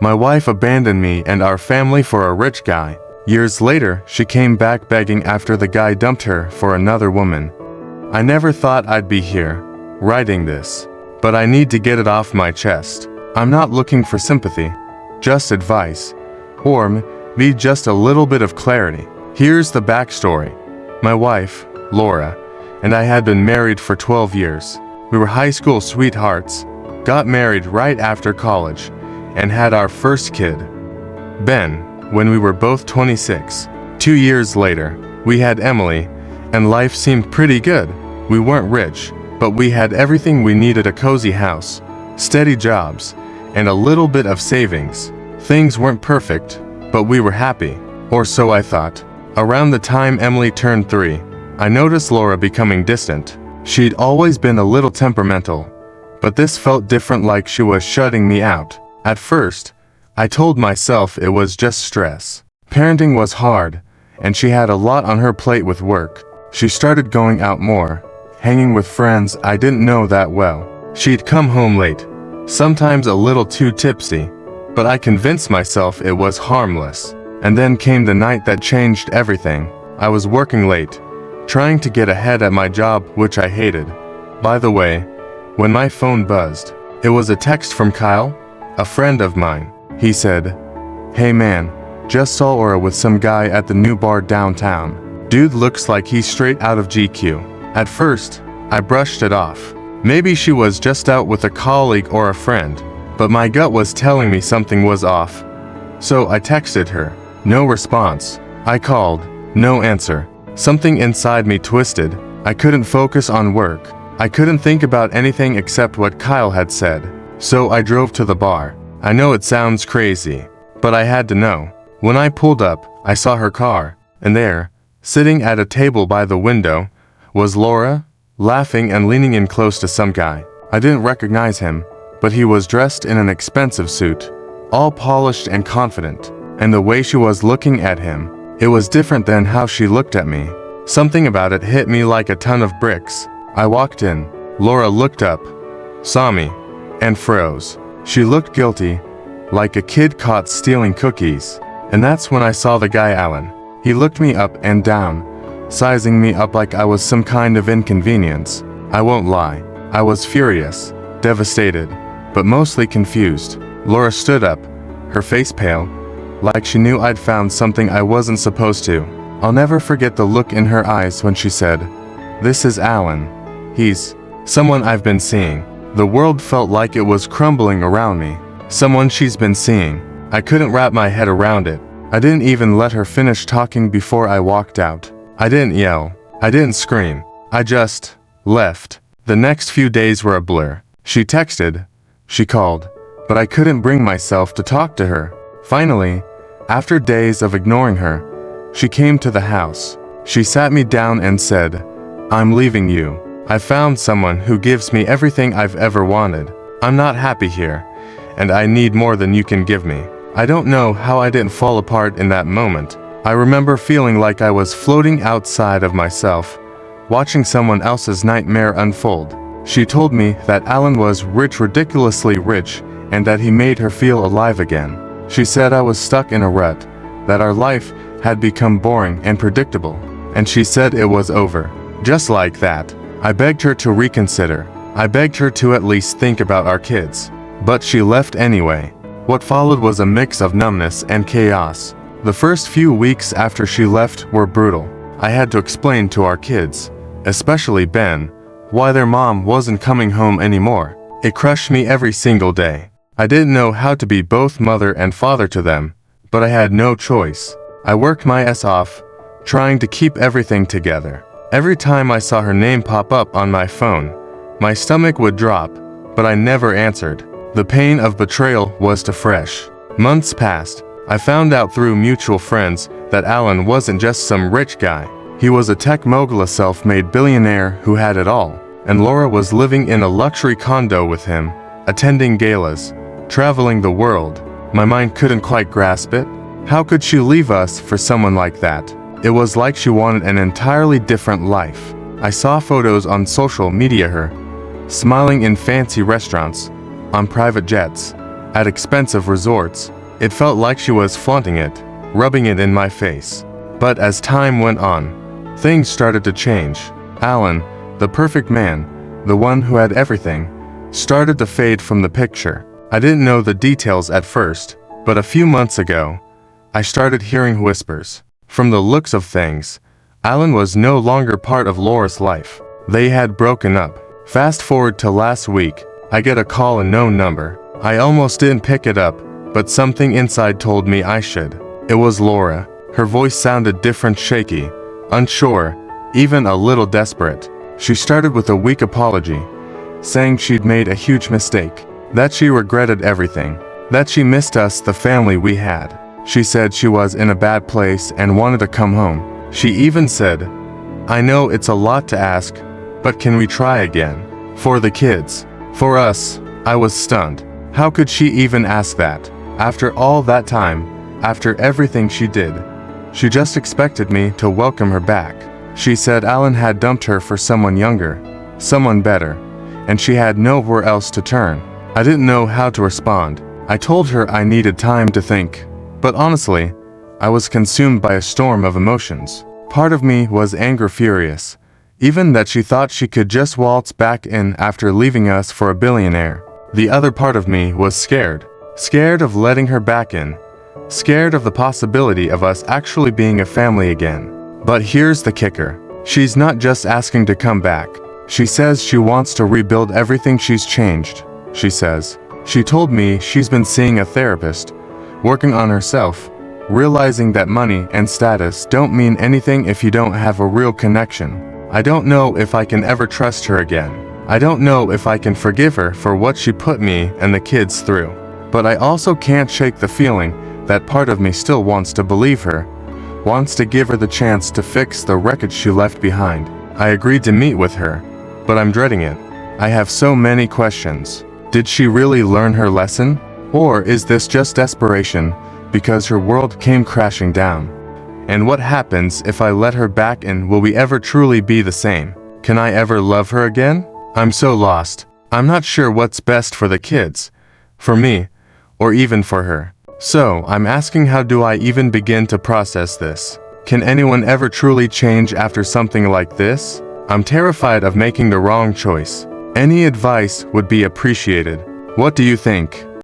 My wife abandoned me and our family for a rich guy. Years later, she came back begging after the guy dumped her for another woman. I never thought I'd be here, writing this. But I need to get it off my chest. I'm not looking for sympathy, just advice. Or maybe just a little bit of clarity. Here's the backstory. My wife, Laura, and I had been married for 12 years. We were high school sweethearts, got married right after college, and had our first kid, Ben, when we were both 26. 2 years later, we had Emily, and life seemed pretty good. We weren't rich, but we had everything we needed: a cozy house, steady jobs, and a little bit of savings. Things weren't perfect, but we were happy, or so I thought. Around the time Emily turned 3, I noticed Laura becoming distant. She'd always been a little temperamental, but this felt different, like she was shutting me out. At first, I told myself it was just stress. Parenting was hard, and she had a lot on her plate with work. She started going out more, hanging with friends I didn't know that well. She'd come home late, sometimes a little too tipsy, but I convinced myself it was harmless. And then came the night that changed everything. I was working late, trying to get ahead at my job, which I hated. By the way, when my phone buzzed, it was a text from Kyle, a friend of mine. He said, "Hey man, just saw Laura with some guy at the new bar downtown. Dude looks like he's straight out of GQ." At first, I brushed it off. Maybe she was just out with a colleague or a friend, but my gut was telling me something was off. So I texted her. No response. I called. No answer. Something inside me twisted. I couldn't focus on work. I couldn't think about anything except what Kyle had said. So I drove to the bar. I know it sounds crazy, but I had to know. When I pulled up, I saw her car, and there, sitting at a table by the window, was Laura, laughing and leaning in close to some guy. I didn't recognize him, but he was dressed in an expensive suit, all polished and confident. And the way she was looking at him, it was different than how she looked at me. Something about it hit me like a ton of bricks. I walked in. Laura looked up, saw me, and froze. She looked guilty, like a kid caught stealing cookies. And that's when I saw the guy Alan. He looked me up and down, sizing me up like I was some kind of inconvenience. I won't lie, I was furious, devastated, but mostly confused. Laura stood up, her face pale, like she knew I'd found something I wasn't supposed to. I'll never forget the look in her eyes when she said, "This is Alan. He's someone I've been seeing." The world felt like it was crumbling around me. Someone she's been seeing. I couldn't wrap my head around it. I didn't even let her finish talking before I walked out. I didn't yell. I didn't scream. I just left. The next few days were a blur. She texted. She called. But I couldn't bring myself to talk to her. Finally, after days of ignoring her, she came to the house. She sat me down and said, "I'm leaving you. I found someone who gives me everything I've ever wanted. I'm not happy here, and I need more than you can give me." I don't know how I didn't fall apart in that moment. I remember feeling like I was floating outside of myself, watching someone else's nightmare unfold. She told me that Alan was rich, ridiculously rich, and that he made her feel alive again. She said I was stuck in a rut, that our life had become boring and predictable, and she said it was over. Just like that. I begged her to reconsider. I begged her to at least think about our kids. But she left anyway. What followed was a mix of numbness and chaos. The first few weeks after she left were brutal. I had to explain to our kids, especially Ben, why their mom wasn't coming home anymore. It crushed me every single day. I didn't know how to be both mother and father to them, but I had no choice. I worked my ass off, trying to keep everything together. Every time I saw her name pop up on my phone, my stomach would drop, but I never answered. The pain of betrayal was too fresh. Months passed. I found out through mutual friends that Alan wasn't just some rich guy. He was a tech mogul, a self-made billionaire who had it all. And Laura was living in a luxury condo with him, attending galas, traveling the world. My mind couldn't quite grasp it. How could she leave us for someone like that? It was like she wanted an entirely different life. I saw photos on social media, her smiling in fancy restaurants, on private jets, at expensive resorts. It felt like she was flaunting it, rubbing it in my face. But as time went on, things started to change. Alan, the perfect man, the one who had everything, started to fade from the picture. I didn't know the details at first, but a few months ago, I started hearing whispers. From the looks of things, Alan was no longer part of Laura's life. They had broken up. Fast forward to last week, I get a call, a known number. I almost didn't pick it up, but something inside told me I should. It was Laura. Her voice sounded different, shaky, unsure, even a little desperate. She started with a weak apology, saying she'd made a huge mistake, that she regretted everything, that she missed us, the family we had. She said she was in a bad place and wanted to come home. She even said, "I know it's a lot to ask, but can we try again? For the kids. For us." I was stunned. How could she even ask that? After all that time, after everything she did, she just expected me to welcome her back. She said Alan had dumped her for someone younger, someone better, and she had nowhere else to turn. I didn't know how to respond. I told her I needed time to think. But honestly, I was consumed by a storm of emotions. Part of me was anger, furious, even that she thought she could just waltz back in after leaving us for a billionaire. The other part of me was scared. Scared of letting her back in. Scared of the possibility of us actually being a family again. But here's the kicker. She's not just asking to come back. She says she wants to rebuild everything she's changed, she says. She told me she's been seeing a therapist, working on herself, realizing that money and status don't mean anything if you don't have a real connection. I don't know if I can ever trust her again. I don't know if I can forgive her for what she put me and the kids through. But I also can't shake the feeling that part of me still wants to believe her, wants to give her the chance to fix the wreckage she left behind. I agreed to meet with her, but I'm dreading it. I have so many questions. Did she really learn her lesson? Or is this just desperation because her world came crashing down? And what happens if I let her back in? Will we ever truly be the same? Can I ever love her again? I'm so lost. I'm not sure what's best for the kids, for me, or even for her. So, I'm asking, how do I even begin to process this? Can anyone ever truly change after something like this? I'm terrified of making the wrong choice. Any advice would be appreciated. What do you think?